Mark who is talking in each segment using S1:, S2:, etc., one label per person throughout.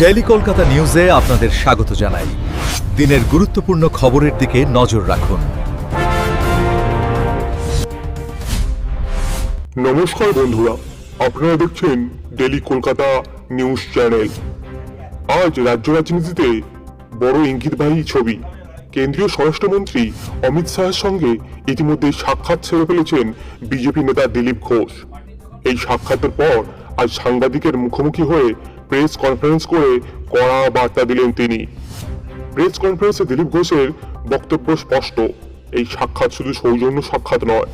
S1: Daily Kolkata নিউজে আপনাদের স্বাগত জানাই। দিনের গুরুত্বপূর্ণ খবরের দিকে নজর রাখুন।
S2: নমস্কার বন্ধুরা, আপনারা দেখছেন ডেইলি কলকাতা নিউজ চ্যানেল। আজ রাজ্য রাজনীতিতে বড় ইঙ্গিতবাহী ছবি। কেন্দ্রীয় স্বরাষ্ট্রমন্ত্রী অমিত শাহের সঙ্গে ইতিমধ্যে সাক্ষাৎ সেরে ফেলেছেন বিজেপি নেতা দিলীপ ঘোষ। এই সাক্ষাতের পর আজ সাংবাদিকের মুখোমুখি হয়ে প্রেস কনফারেন্স করে কড়া বার্তা দিলেন তিনি। প্রেস কনফারেন্সে দিলীপ ঘোষের বক্তব্য স্পষ্ট, এই সাক্ষাৎ শুধু সৌজন্য সাক্ষাৎ নয়,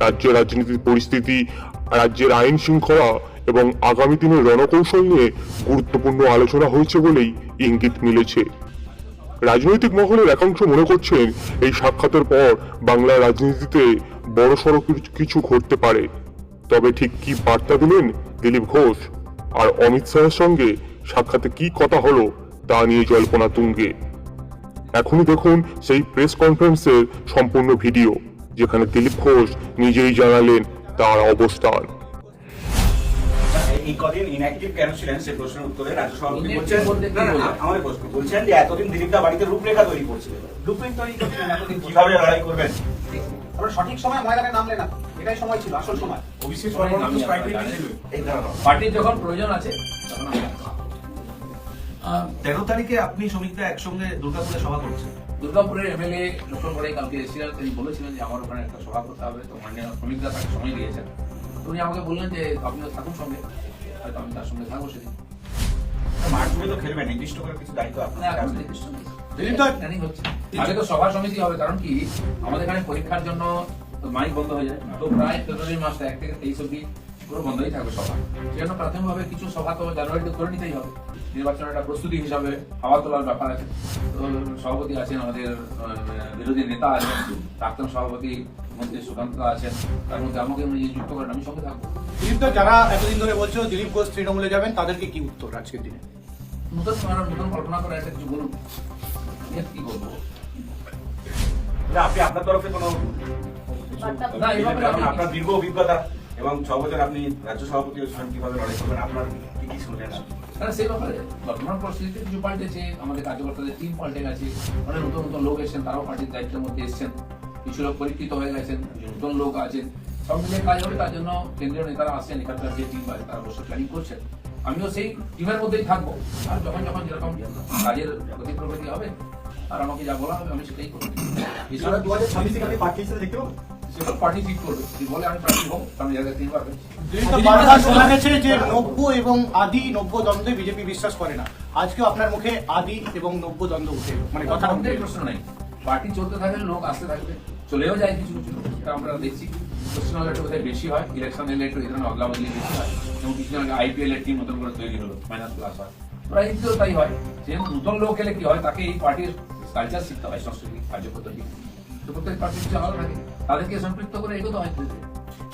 S2: রাজ্যের রাজনীতির পরিস্থিতি, রাজ্যের আইন শৃঙ্খলা এবং আগামী দিনের রণকৌশল নিয়ে গুরুত্বপূর্ণ আলোচনা হয়েছে বলেই ইঙ্গিত মিলেছে। রাজনৈতিক মহলের একাংশ মনে করছেন এই সাক্ষাতের পর বাংলার রাজনীতিতে বড়সড় কিছু ঘটতে পারে। তবে ঠিক কি বার্তা দিলেন দিলীপ ঘোষ আর অমিত শাহের সঙ্গে সাক্ষাতে কি কথা হলো তা নিয়ে জল্পনা তুঙ্গে। এখনই দেখুন সেই প্রেস কনফারেন্সের সম্পূর্ণ ভিডিও, যেখানে দিলীপ ঘোষ নিজেই জানালেন তার অবস্থান।
S3: এই কদিন ইনঅ্যাক্টিভ কেন ছিলেন সে প্রশ্নের উত্তরে রাজ্য সভাপতি বলছেন, আমাদের প্রশ্ন বলছেন যে এতদিন দিলীপদা বাড়িতে রূপরেখা তৈরি করছিলেন, ব্লুপ্রিন্ট তৈরি করছিলেন, এতদিন কিভাবে লড়াই করবেন।
S4: আমরা সঠিক সময় ময়দানে নামলে না, এটাই সময় ছিল, আসল সময়।
S5: পার্টির যখন প্রয়োজন আছে তখন আমরা
S3: 13 তারিখে আপনি শ্রমিকরা একসঙ্গে দুর্গাপুরে সভা করছেন।
S5: দুর্গাপুরের এমএলএ লোকন করে কালকে এসেছিলেন, তিনি বলেছিলেন যে আমার ওখানে একটা সভা করতে হবে, তো মাননীয় শ্রমিকরা তাকে সময় দিয়েছেন। তো উনি আমাকে বললেন যে আপনিও থাকুন সঙ্গে, হয়তো আমি তার সঙ্গে থাকবো সেদিন।
S3: মাঠে তো খেলবেন, নির্দিষ্ট করে কিছু দায়িত্ব আপনার
S5: এখন নির্দিষ্ট নেই, প্ল্যানিং হচ্ছে। আগে তো সভা সমিতি হবে, কারণ কি আমাদের এখানে পরীক্ষার জন্য মাইক বন্ধ হয়ে যায়, তো প্রায় ফেব্রুয়ারি মাস 1 থেকে 23 অব্দি পুরো বন্ধই থাকবে সভা। সেজন্য প্রাথমিকভাবে কিছু সভা তো জানুয়ারিতে করে নিতেই হবে। নির্বাচনের একটা প্রস্তুতি হিসাবে হাওয়া তোলার ব্যাপার আছে। তো সভাপতি আছেন, আমাদের বিরোধী নেতা আছেন, প্রাক্তন সভাপতি মন্ত্রী সুকান্ত আছেন, তার মধ্যে আমাকে যুক্ত করেন, আমি সঙ্গে থাকবো।
S4: দিলীপ দা, যারা এতদিন ধরে বলছো দিলীপ ঘোষ তৃণমূলে যাবেন, তাদেরকে কি উত্তর আজকের দিনে?
S5: নতুন কল্পনা করে একটা কিছু বলুন, কি বলবো।
S3: আপনি আপনার তরফে কোনো আপনার দীর্ঘ অভিজ্ঞতা এবং 6 বছর আপনি রাজ্য সভাপতি হচ্ছেন, কিভাবে লড়াই করবেন, আপনার কি কি শুনলেন?
S5: সেই ব্যাপারে বর্তমান পরিস্থিতিতে কিছু পাল্টেছে, আমাদের কার্যকর্তাদের টিম পাল্টে গেছে, অনেক নতুন নতুন লোক এসেছেন, তারাও পার্টির দায়িত্বের মধ্যে এসেছেন, কিছু লোক পরীক্ষিত হয়ে গেছেন, নতুন লোক আছেন, সব মিলিয়ে কাজ হবে। তার জন্য কেন্দ্রীয় নেতারা আসছেন, এখানকার যে টিম আছে তারা অবশ্যই প্ল্যানিং করছেন, আমিও সেই টিমের মধ্যেই থাকবো। আর যখন যেরকম কাজের গতি প্রগতি হবে আর আমাকে যা বলা হবে আমি সেটাই করবো। পার্টি ঠিক করবে, বলে আমি প্রার্থী হবো, আমি জায়গায় 3 বার হয়েছি।
S4: শোনা গেছে যে নব্য এবং আদি নব্য দ্বন্দ্বে বিজেপি বিশ্বাস করে না। আজকেও আপনার মুখে আদি এবং নব্য দ্বন্দ্ব উঠে, মানে কথা
S5: প্রশ্ন নাই। পার্টি চলতে থাকলে লোক আসতে থাকবে, চলেও যায় কিছু কিছু লোক, সেটা আমরা দেখছি। পশ্চিমবঙ্গে একটু বোধহয় বেশি হয়, ইলেকশন এলে একটু এখানে অদলা বদলি বেশি হয়, এবং কিছু আগে IPL এর টিম নতুন করে তৈরি হলো, -+ হয়, প্রায় এদিকেও তাই হয়। যে নতুন লোক এলে কি হয়, তাকে এই পার্টির কালচার শিখতে হয়, সংস্কৃতি কার্যপদ্ধতি, তো প্রত্যেক পার্টির কিছু আলাদা থাকে, তাদেরকে সম্পৃক্ত করে এগোতে হয়।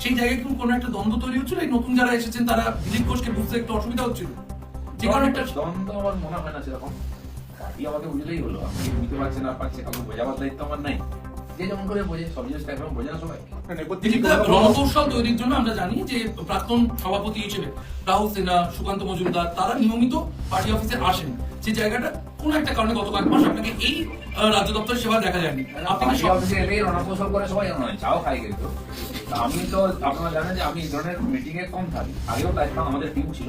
S6: সেই জায়গায় কি কোনো একটা দ্বন্দ্ব তৈরি হচ্ছিল? এই নতুন যারা এসেছেন তারা দিলীপ ঘোষকে বুঝতে একটু অসুবিধা হচ্ছিল, যে কারণে একটা
S5: দ্বন্দ্ব আমার মনে হয় না সেরকম। পার্টি আমাকে বুঝলেই হলো, আপনি বুঝতে পারছেন না পারছে, কাউকে বোঝাবার দায়িত্ব আমার নাই। যে যেমন করে বোঝে, সব জিনিসটা একরকম বোঝে না সবাই।
S6: রণকৌশল তৈরির জন্য আমরা জানি যে প্রাক্তন সভাপতি হিসেবে রাহুল সিনহা, সুকান্ত মজুমদার তারা নিয়মিত পার্টি অফিসে আসেন। যে জায়গাটা কোন একটা কারণে গত কয়েক মাস আপনাকে এই রাজ্য দপ্তরের সেবা দেখা যায়নি।
S5: আপনি অফিসে এলে রণকৌশল করে সবাই নয়, চাও খাই কিন্তু আমি তো আপনারা জানেন যে আমি এই ধরনের মিটিং এ কম থাকি। আগেও তাইতাম, আমাদের টিম ছিল,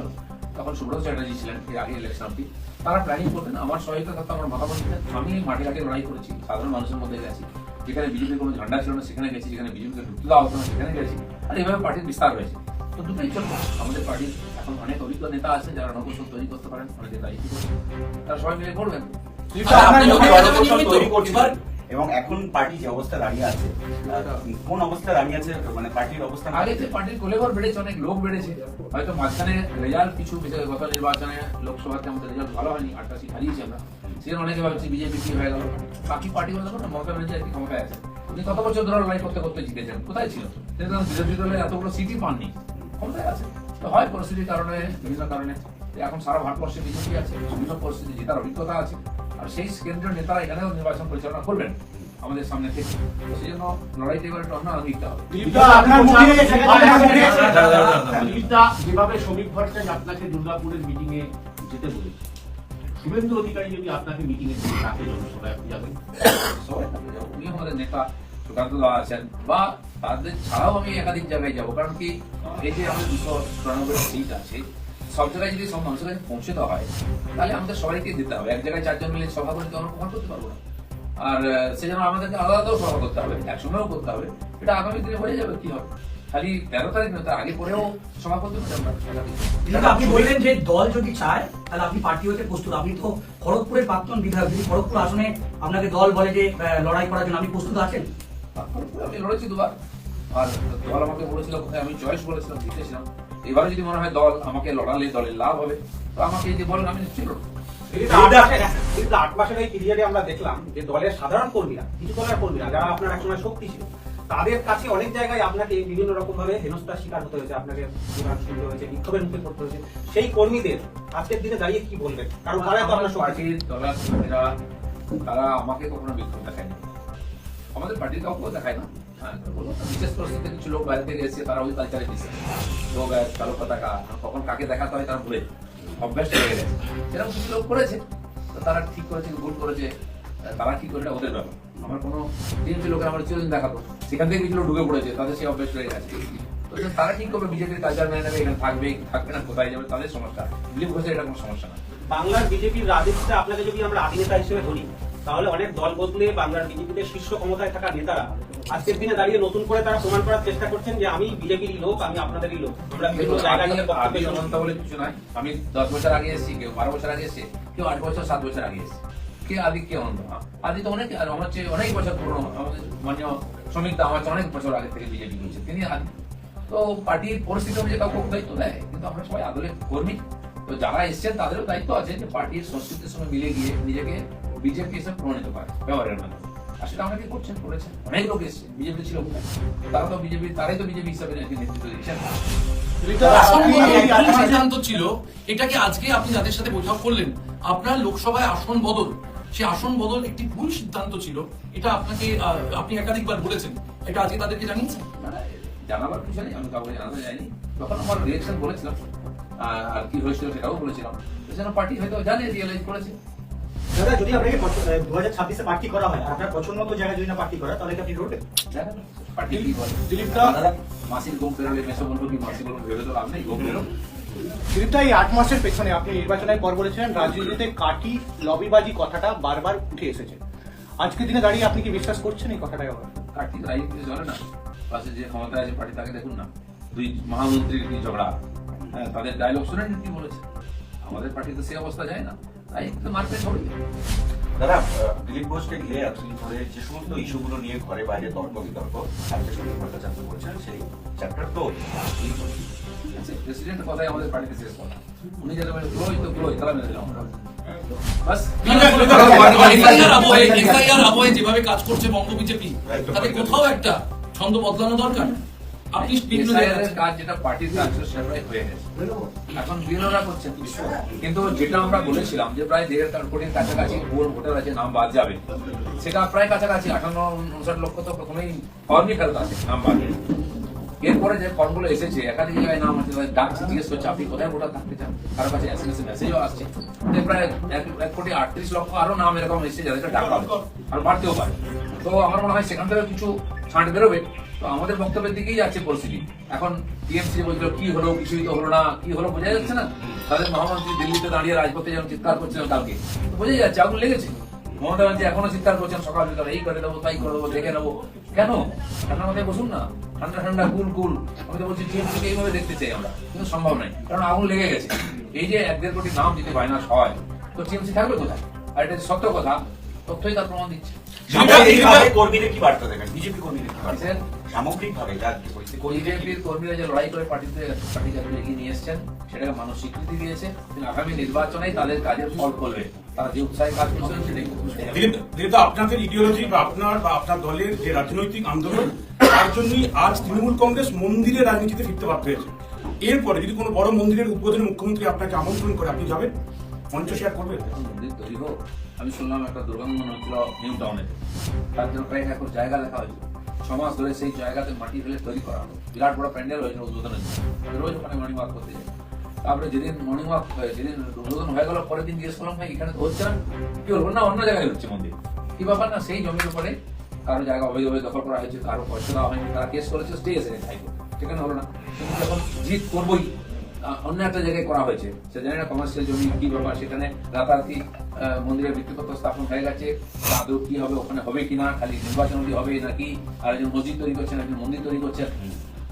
S5: তখন সুব্রত চ্যাটার্জি ছিলেন, এর আগে ইলেকশন অব্দি তারা প্ল্যানিং করতেন, আমার সহায়তা থাকতো, আমার মতামত দিতেন। আমি মাঠে ঘাটে লড়াই করেছি, সাধারণ মানুষের মধ্যে গেছি, যেখানে বিজেপির কোনো ঝান্ডা ছিল না সেখানে গেছি, যেখানে বিজেপিকে ঢুকতে দেওয়া হতো না সেখানে গেছি, আর এইভাবে পার্টির বিস্তার হয়েছে। তো দুটোই চলবে। আমাদের পার্টির এখন অনেক অভিজ্ঞ নেতা আছেন যারা রণকৌশল তৈরি করতে পারেন, অনেকে দায়িত্ব করছেন, তারা সবাই মিলে করবেন।
S3: এবং এখন পার্টি যে অবস্থা দাঁড়িয়ে আছে, কোন অবস্থা দাঁড়িয়ে আছে, মানে পার্টির অবস্থা
S5: আগে যে পার্টির কোলেবর বেড়েছে, অনেক লোক বেড়েছে, হয়তো মাঝখানে রেজাল্ট কিছু গত নির্বাচনে লোকসভাতে আমাদের রেজাল্ট ভালো হয়নি, 8টা সিট হারিয়েছি আমরা, সেখানে অনেকে ভাবছি বিজেপি কি হয়ে গেল। বাকি পার্টিগুলো দেখো না, মমতা ব্যানার্জি আর কি ক্ষমতায় আছে, উনি কত বছর ধরে লড়াই করতে করতে জিতেছেন, কোথায় ছিল? বিরোধী দলের এতগুলো সিটই পাননি, ক্ষমতায় আছে। তো হয় পরিস্থিতির কারণে, বিভিন্ন কারণে এখন সারা ভারতবর্ষে বিজেপি আছে, বিভিন্ন পরিস্থিতি জেতার অভিজ্ঞতা আছে, আর সেই কেন্দ্রীয় নেতারা এখানেও নির্বাচন পরিচালনা করবেন আমাদের সামনে থেকে। সেই জন্য লড়াইতে এবার একটু অন্য দিতে হবে।
S7: যেভাবে শ্রমিক ভট্টাচার্য আপনাকে দুর্গাপুরের মিটিং এ যেতে বলেছে, শুভেন্দু অধিকারী যদি আপনাকে মিটিং এ ডাকে জনসভায় আপনি যাবেন?
S5: সবাই থাকবে যাবো, উনি আমাদের নেতা সুকান্ত দা আছেন, বা তাদের ছাড়াও আমি একাধিক জায়গায় যাবো। কারণ কি, এই যে আমাদের 294 সিট আছে, সব জায়গায় যদি সব মানুষের কাছে পৌঁছে দেওয়া হয়, তাহলে আমাদের সবাইকে দিতে হবে। এক জায়গায় 4 জন মিলে সভা করে তো আমরা কখন করতে পারবো না। আর সেজন্য আমাদেরকে আলাদাও সভা করতে হবে, একসঙ্গেও করতে হবে। এটা আগামী দিনে হয়ে যাবে। কি হবে, খালি 13 তারিখ নয়, তার আগে পরেও সভা করতে হবে আমরা একাধিক।
S8: কিন্তু আপনি বললেন যে দল যদি চায় তাহলে আপনি পার্টি হতে প্রস্তুত। আপনি তো খড়গপুরের প্রাক্তন বিধায়ক, যদি খড়গপুর আসনে আপনাকে দল বলে যে লড়াই করার জন্য, আপনি প্রস্তুত আছেন?
S5: আমি লড়েছি দুবার, আর দল আমাকে বলেছিল কোথায়, আমি চয়েস বলেছিলাম, জিতেছিলাম। এবারে যদি মনে হয় দল আমাকে লড়ালে দলের লাভ হবে, তো আমাকে যদি বলেন আমি নিশ্চয়ই লড়বো।
S3: কিন্তু 8 মাসের এই পিরিয়ডে আমরা দেখলাম যে দলের সাধারণ কর্মীরা, কিছু দলের কর্মীরা যারা আপনার একসময় শক্তি ছিল, তাদের কাছে অনেক জায়গায় আপনাকে বিভিন্ন রকম ভাবে হেনস্থার শিকার হতে হয়েছে, আপনাকে বিমান শুনতে হয়েছে, বিক্ষোভের মুখে পড়তে হয়েছে। সেই কর্মীদের আজকের দিনে দাঁড়িয়ে কি বলবেন? কারণ তারাই তো আপনার শক্তি।
S5: পার্টির দলের কর্মীরা তারা আমাকে কখনো বিক্ষোভ দেখায়নি, আমাদের পার্টির কাউকেও দেখায় না। হ্যাঁ, বিশেষ পরিস্থিতিতে কিছু লোক বাইরে থেকে এসেছে, তারা ওই কালচারে বিশ্বাস, লোক কালো পতাকা কখন কাকে দেখাতে হয় তারা ভুলে অভ্যাস হয়ে গেছে। সেরকম কিছু লোক করেছে, তো তারা ঠিক করেছে, ভুল করেছে, তারা ঠিক করে, এটা ওদের ব্যাপার। আমার কোনো টিএমসি লোকের আমার চিরদিন দেখাতো, সেখান থেকে কিছু লোক ঢুকে পড়েছে, তাদের সেই অভ্যাস হয়ে গেছে। তো তারা ঠিক করবে, বিজেপির কালচার মেনে নেবে, এখানে থাকবে কি থাকবে না, কোথায় যাবে, তাদের সমস্যা। দিলীপ ঘোষের এটা কোনো সমস্যা না।
S3: বাংলার বিজেপির রাজনীতিতে আপনাকে যদি আমরা আধিনেতা হিসেবে ধরি, তাহলে অনেক দল বদলে বাংলার বিজেপিতে শীর্ষ ক্ষমতায় থাকা নেতারা আজকের দিনে দাঁড়িয়ে নতুন করে তারা প্রমাণ করার চেষ্টা করছেন যে আমি বিজেপির লোক, আমি আপনাদেরই লোক। আমরা বিভিন্ন জায়গায়
S5: সমানতা বলে কিছু নাই। আমি 10 বছর আগে এসেছি, কেউ 12 বছর আগে এসেছে, কেউ 8 বছর 7 বছর আগে এসেছে। কে আদি, কে অনন্ত? আদি তো অনেক, আর আমার চেয়ে অনেক বছর পুরনো। আমাদের মাননীয় শ্রমিক দা আমার চেয়ে অনেক বছর আগে থেকে বিজেপি করছে, তিনি আদি। তো পার্টির পরিস্থিতি অনুযায়ী কাউকে দায়িত্ব দেয়, কিন্তু আমরা সবাই আদরের কর্মী। তো যারা এসছেন তাদেরও দায়িত্ব আছে যে পার্টির সংস্কৃতির সঙ্গে মিলে গিয়ে নিজেকে বিজেপি হিসেবে প্রমাণিত করে ব্যবহারের মাধ্যমে। আর সেটা অনেকে করছেন, করেছেন। অনেক লোক এসছে, বিজেপি ছিল কোথায়, তারা তো বিজেপি, তারাই তো বিজেপি হিসাবে নেতৃত্ব দিয়েছেন।
S6: আসন বদল কোন সিদ্ধান্ত ছিল, এটাকে আজকে আপনি যাদের সাথে বৈঠক করলেন, আপনার লোকসভায় আসন বদল, সেই আসন বদল একটি ভুল সিদ্ধান্ত ছিল, এটা আপনাকে আপনি একাধিকবার বলেছেন, এটা আজকে তাদেরকে জানিয়েছেন?
S5: জানাবার কিছু নেই, আমি কাউকে জানাতে যাইনি। তখন আমার রিয়েকশন বলেছিলাম, আর কি হয়েছিল সেটাও বলেছিলাম। সেজন্য পার্টি হয়তো জানে, রিয়েলাইজ করেছে।
S4: দাদা, যদি আপনাকে 2026-এ প্রার্থী করা হয়, আপনার পছন্দ মতো জায়গায় যদি না প্রার্থী করা, তাহলে কি আপনি লড়বেন?
S5: জানেন পার্টি কি বলে?
S4: দিলীপদা,
S5: মাসির ঘুম বেরোলে মেসো বলবো কি মাসি বলবো, ভেবে তো লাভ নেই, ঘুম বেরো।
S4: দিলীপদা, এই 8 মাসের পেছনে আপনি নির্বাচনের পর বলেছিলেন রাজনীতিতে কাটি লবিবাজি কথাটা বারবার উঠে এসেছে। আজকের দিনে দাঁড়িয়ে আপনি কি বিশ্বাস করছেন এই কথাটাই? আবার
S5: কাটি রাজনীতি চলে না, পাশে যে ক্ষমতায় আছে পার্টি তাকে দেখুন না, 2 মহামন্ত্রীর কি ঝগড়া, হ্যাঁ, তাদের ডায়লগ শুনেন কি বলেছে। আমাদের পার্টিতে সে অবস্থা যায় না, তাই একটু মারপিট হবে।
S9: দাদা, দিলীপ ঘোষকে ঘিরে এতদিন ধরে যে সমস্ত ইস্যুগুলো নিয়ে ঘরে বাইরে তর্ক বিতর্ক, আজকে সন্দীপ ভট্টাচার্য বলছেন সেই চ্যাপ্টার তো
S5: প্রেসিডেন্টের কথাই আমাদের পার্টিতে শেষ কথা। উনি যেটা বলে গ্লোই তো গ্লোই, তারা মেনে দিলাম আমরা। বাস
S6: এসআইআর আবহে যেভাবে কাজ করছে বঙ্গ বিজেপি, তাতে কোথাও একটা ছন্দ বদলানো দরকার। আপনি
S5: এসআইআর কাজ যেটা পার্টির কাজ ছিল সেটা প্রায় হয়ে গেছে, এখন বিরোধীরা করছেন। কিন্তু যেটা আমরা বলেছিলাম যে প্রায় 1.5 কোটির কাছাকাছি ভোটার আছে, নাম বাদ যাবে, সেটা প্রায় কাছাকাছি 58-59 লক্ষ তো প্রথমেই ফর্মই ফেরত আছে, নাম বাদ। এরপরে যে ফর্মগুলো এসেছে, একাধিক জায়গায় নাম আছে, ডাকছে, জিজ্ঞেস করছে আপনি কোথায় ভোটার থাকতে চান, কারো কাছে এসএমএস মেসেজও আসছে। প্রায় 1.38 কোটি আরো নাম এরকম এসেছে যাদেরকে ডাকা হবে, আর বাড়তেও পারে। তো আমার মনে হয় সেখান থেকে কিছু ছাঁট বেরোবে। তো আমাদের বক্তব্যের দিকেই যাচ্ছে পরিস্থিতি। এখন টিএমসি বলছিল কি হলো, কিছুই তো হলো না, কি হলো বোঝা যাচ্ছে না। তাদের মহামন্ত্রী দিল্লিতে দাঁড়িয়ে রাজপথে যেমন চিৎকার করছিলেন কালকে, বোঝা যাচ্ছে আগুন লেগেছে। মমতা ব্যানার্জি এখনো চিৎকার করছেন সকাল বিকাল, এই করে দেবো, তাই করে দেবো, দেখে নেবো। কেন? ঠান্ডা মাথায় বসুন না, ঠান্ডা ঠান্ডা কুল কুল। আমি তো বলছি টিএমসিকে এইভাবে দেখতে চাই আমরা, কিন্তু সম্ভব নয়, কারণ আগুন লেগে গেছে। এই যে 1.5 কোটি নাম যদি বাইনাস হয়, তো টিএমসি থাকবে কোথায়? আর এটা সত্য কথা, তথ্যই তার প্রমাণ দিচ্ছে।
S9: কর্মীদের কি বার্তা দেবেন? বিজেপি কর্মীদের কি বার্তা? সামগ্রিকভাবে
S5: বিজেপির কর্মীরা যে লড়াই করে পার্টিকে এগিয়ে নিয়ে এসছেন, সেটাকে মানুষ স্বীকৃতি দিয়েছে। আগামী নির্বাচনে তাদের কাজের ফল করবে, তারা যে উৎসাহে কাজ করছেন সেটাই।
S10: দিলীপ, আপনাদের ইডিওলজি বা আপনার দলের যে রাজনৈতিক আন্দোলন, তার জন্যই আজ তৃণমূল কংগ্রেস মন্দিরের রাজনীতিতে ফিরতে বাধ্য হয়েছে। এরপরে যদি কোনো বড় মন্দিরের উদ্বোধনে মুখ্যমন্ত্রী আপনাকে আমন্ত্রণ করে, আপনি যাবেন? মঞ্চ শেয়ার করবেন?
S5: মন্দির তৈরি হোক। আমি শুনলাম একটা দুর্গন্ধ হচ্ছিল নিউ টাউনে, তার জন্য প্রায় 1 একর জায়গা লেখা হয়েছিল। 6 মাস ধরে সেই জায়গাতে মাটি ফেলে তৈরি করা হলো, বিরাট বড় প্যান্ডেল হয়েছিল উদ্বোধনের জন্য। রোজ ওখানে মর্নিং ওয়াক করতে যাই। তারপরে যেদিন মর্নিং ওয়াক যেদিন উদ্বোধন হয়ে গেল পরের দিন জিজ্ঞেস করলাম ভাই এখানে তো হচ্ছে না, কি বলবো না অন্য জায়গায় হচ্ছে মন্দির, কি ব্যাপার না সেই জমির উপরে কারো জায়গা অবৈধভাবে দখল করা হয়েছে, কারো পয়সা দেওয়া হয়নি, তারা কেস করেছে, স্টে এসে হাইকোর্ট, সেখানে হলো না। কিন্তু যখন জিত করবোই অন্য একটা জায়গায় করা হয়েছে, সে জানি না কমার্শিয়াল জমি কি ব্যাপার, সেখানে রাতারাতি মন্দিরের ভিত্তিপত্র স্থাপন হয়ে গেছে, আদৌ কি হবে ওখানে হবে কিনা, খালি নির্বাচনটি হবে নাকি আর একজন মসজিদ তৈরি করছেন একজন মন্দির তৈরি করছেন।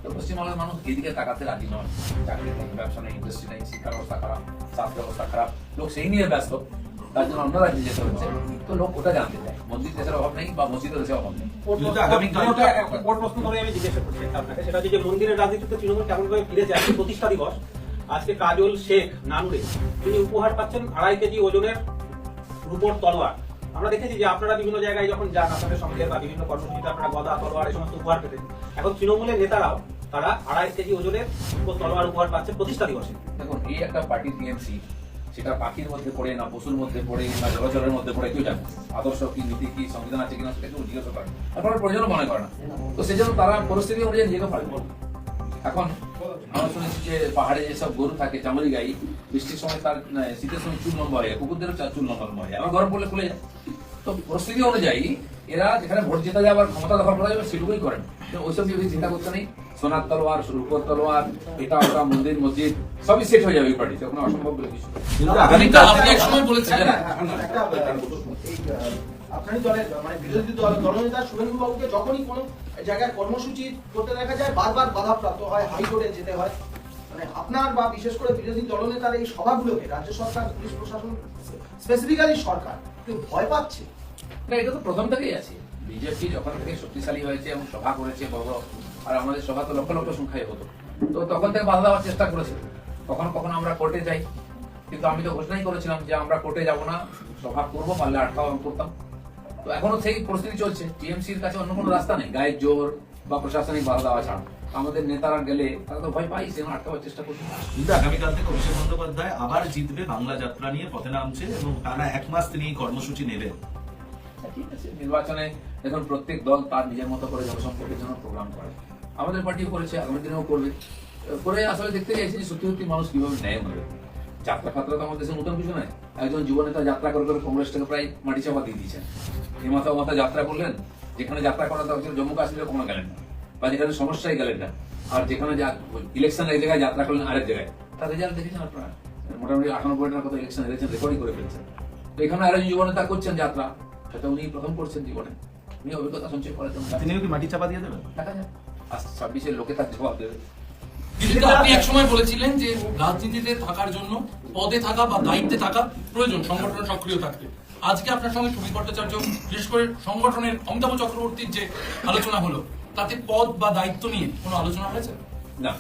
S5: তো পশ্চিমবঙ্গের মানুষ এদিকে তাকাতে রাজি নয়, চাকরি নেই, ব্যবসা নেই, ইন্ডাস্ট্রি নেই, শিক্ষা ব্যবস্থা খারাপ, স্বাস্থ্য ব্যবস্থা খারাপ, লোক সেই নিয়ে ব্যস্ত, তার জন্য অন্য রাজ্যে যেতে হচ্ছে। তো লোক ওটা জানতে চায়, মন্দির দেশের অভাব নেই বা মসজিদের দেশের অভাব নেই।
S3: বড় প্রশ্ন করে আমি জিজ্ঞাসা করছি আপনাকে, সেটা হচ্ছে যে মন্দিরের রাজনীতিতে তৃণমূল কেমন ভাবে ফিরে যায়। প্রতিষ্ঠা দিবস আজকে কাজল শেখ নানুরে তিনি উপহার পাচ্ছেন 2.5 কেজি ওজনের রূপোর তলোয়ার। আমরা দেখেছি যে আপনারা বিভিন্ন জায়গায় যখন যান আপনাদের সঙ্গে বা বিভিন্ন কর্মসূচিতে আপনারা গদা তলোয়ার এই সমস্ত উপহার পেতেন, এখন তৃণমূলের নেতারাও তারা 2.5 কেজি ওজনের রূপোর তলোয়ার উপহার পাচ্ছে প্রতিষ্ঠা দিবসে।
S5: দেখুন এই একটা পার্টি টিএমসি, সেটা পাখির মধ্যে পড়ে না পশুর মধ্যে পড়ে না জলচরের মধ্যে পড়ে কেউ জানে আদর্শ কি নীতি কি সংবিধান আছে কিনা সেটা কেউ জিজ্ঞাসা করে, তারপরে প্রয়োজন মনে করে না। তো সেই জন্য তারা পরিস্থিতি অনুযায়ী নিজেকে পারে। এখন আমরা শুনেছি যে পাহাড়ে যেসব গরু থাকে চামড়ি গাই, বৃষ্টির সময় তার শীতের সময় চুল লম্বা হয়, কুকুরদেরও চুল লম্বা হয়, আবার গরম পড়লে খুলে যায়। তো পরিস্থিতি অনুযায়ী এরা যেখানে ভোট জেতা যাবার ক্ষমতা দখল করা যাবে সেটুকুই করেন, ওইসব নিয়ে চিন্তা করতে নেই। সোনার তলোয়ার রূপোর তলোয়ার এটা ওটা মন্দির মসজিদ সবই সেট হয়ে যাবে এই পার্টিতে, কোনো অসম্ভব বলে কিছু
S6: আপনি এক সময় বলেছিলেন
S11: আপনারই দলের মানে বিরোধী দলনেতা শুভেন্দু বাবুকে যখনই কোনো জায়গায় কর্মসূচি করতে দেখা যায় বারবার বাধাপ্রাপ্ত হয়, হাইকোর্টে যেতে হয়। মানে আপনার বা বিশেষ করে বিরোধী দলনেতার এই সভাগুলোকে রাজ্য সরকার পুলিশ প্রশাসন স্পেসিফিক্যালি সরকার কেউ ভয় পাচ্ছে
S5: না? এটা তো প্রথম থেকেই আছে, বিজেপি যখন থেকে শক্তিশালী হয়েছে এবং সভা করেছে বড়, আর আমাদের সভা তো লক্ষ লক্ষ সংখ্যায় হতো, তো তখন থেকে বাধা দেওয়ার চেষ্টা করেছে। কখনো কখনো আমরা কোর্টে যাই, কিন্তু আমি তো ঘোষণাই করেছিলাম যে আমরা কোর্টে যাব না, সভা করবো, পারলে আটকাও করতাম। তো এখনো সেই পরিস্থিতি চলছে, টিএমসির কাছে অন্য কোনো রাস্তা নেই গায়ের জোর বা প্রশাসনিক বাধা দেওয়া ছাড়া। আমাদের নেতারা গেলে তারা তো ভয় পাই, সেখানে আটকাবার চেষ্টা করছে।
S12: কিন্তু আগামীকাল থেকে অভিষেক বন্দ্যোপাধ্যায় আবার জিতবে, বাংলা যাত্রা নিয়ে পথে নামছে এবং টানা 1 মাস তিনি কর্মসূচি নেবেন।
S5: ঠিক আছে, নির্বাচনে এখন প্রত্যেক দল তার নিজের মতো করে জনসম্পর্কের জন্য প্রোগ্রাম করে, আমাদের পার্টিও করেছে, আগামী দিনেও করবে। করে আসলে দেখতে চাইছি যে সত্যি সত্যি মানুষ কিভাবে ন্যায় হবে। যাত্রা ফাত্রা তো আমাদের দেশে নতুন কিছু নয়, একজন যুবনেতা যাত্রা করে করে কংগ্রেসটাকে প্রায় মাটি চাপা দিয়ে দিয়েছেন। এই মাথা মাথা যাত্রা করলেন, যেখানে যাত্রা করা দরকার জম্মু কাশ্মীরে কখনো গেলেন না, বা যেখানে সমস্যায় গেলেন না, আর যেখানে ইলেকশন এক জায়গায় যাত্রা করলেন আরেক জায়গায়, তার রেজাল্ট দেখেছেন আপনারা, মোটামুটি 98টার কত ইলেকশন হেরেছেন, রেকর্ডই করে ফেলছেন। তো এখানে আরেকজন যুবনেতা করছেন যাত্রা, সেটা উনি প্রথম করছেন জীবনে, উনি অভিজ্ঞতা সঞ্চয় করার জন্য।
S12: তিনিও কি মাটি চাপা দিয়ে দেবেন?
S5: দেখা যায় আজ 26-এর লোকে তার জবাব দেবে।
S6: আপনি এক সময় বলেছিলেন যে রাজনীতিতে থাকার জন্য পদে থাকা বা দায়িত্বে থাকা প্রয়োজন, সংগঠনে সক্রিয় থাকতে। আজকে আপনার সঙ্গে সুবীর ভট্টাচার্য বিশেষ করে সংগঠনের অমিতাভ চক্রবর্তীর যে আলোচনা হলো, তাতে পদ বা দায়িত্ব নিয়ে কোনো আলোচনা হয়েছে?
S5: না,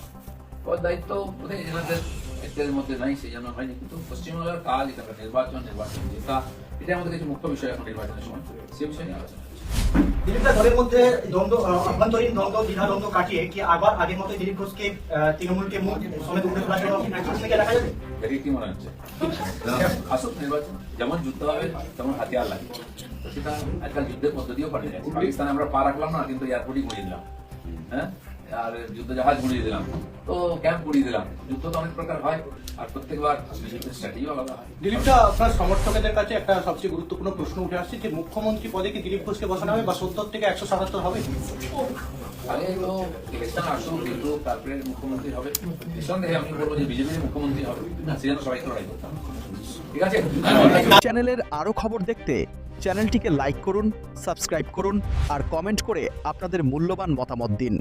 S5: পদ দায়িত্ব বোধহয় এনাদের এর মধ্যে নাই, সেই জন্য হয়নি। কিন্তু পশ্চিমবঙ্গের কাজ, এখানকার নির্বাচন জেতা, এটা আমাদের কাছে মুখ্য বিষয় এখন নির্বাচনের সময়, সে বিষয় নিয়ে আলোচনা।
S8: দিলীপটা দলের মধ্যে দ্বন্দ্ব, আভ্যন্তরীণ দ্বন্দ্ব, দ্বিধা দ্বন্দ্ব কাটিয়ে কি আবার আগের মতো দিলীপ ঘোষকে তৃণমূলকে সমেত উঠে তোলার জন্য দেখা যাবে?
S5: কি মনে হচ্ছে আসুক নির্বাচন, যেমন যুদ্ধ হবে তেমন হাতিয়ার লাগে, তো সেটা আজকাল যুদ্ধের পদ্ধতিও পাল্টে যাচ্ছে। পাকিস্তানে আমরা পা রাখলাম না, কিন্তু এয়ারপোর্টই ঘুরিয়ে দিলাম, হ্যাঁ, আর যুদ্ধ জাহাজ ঘুরিয়ে দিলাম, তো ক্যাম্প ঘুরিয়ে দিলাম। যুদ্ধ তো অনেক প্রকার হয়, আর প্রত্যেকবার স্ট্র্যাটেজিও আলাদা হয়।
S4: দিলীপটা আপনার সমর্থকদের কাছে একটা সবচেয়ে গুরুত্বপূর্ণ প্রশ্ন উঠে আসছে যে মুখ্যমন্ত্রী পদে কি দিলীপ ঘোষকে বসানো হবে বা 70 থেকে 177 হবে?
S5: আগে তো ইলেকশন আসুক, কিন্তু তারপরে মুখ্যমন্ত্রী হবে। নিঃসন্দেহে আমি বলবো যে বিজেপির মুখ্যমন্ত্রী হবে, সেজন্য সবাইকে লড়াই করতাম। ঠিক আছে,
S1: চ্যানেলের আরও খবর দেখতে চ্যানেলটিকে লাইক করুন, সাবস্ক্রাইব করুন আর কমেন্ট করে আপনাদের মূল্যবান মতামত দিন।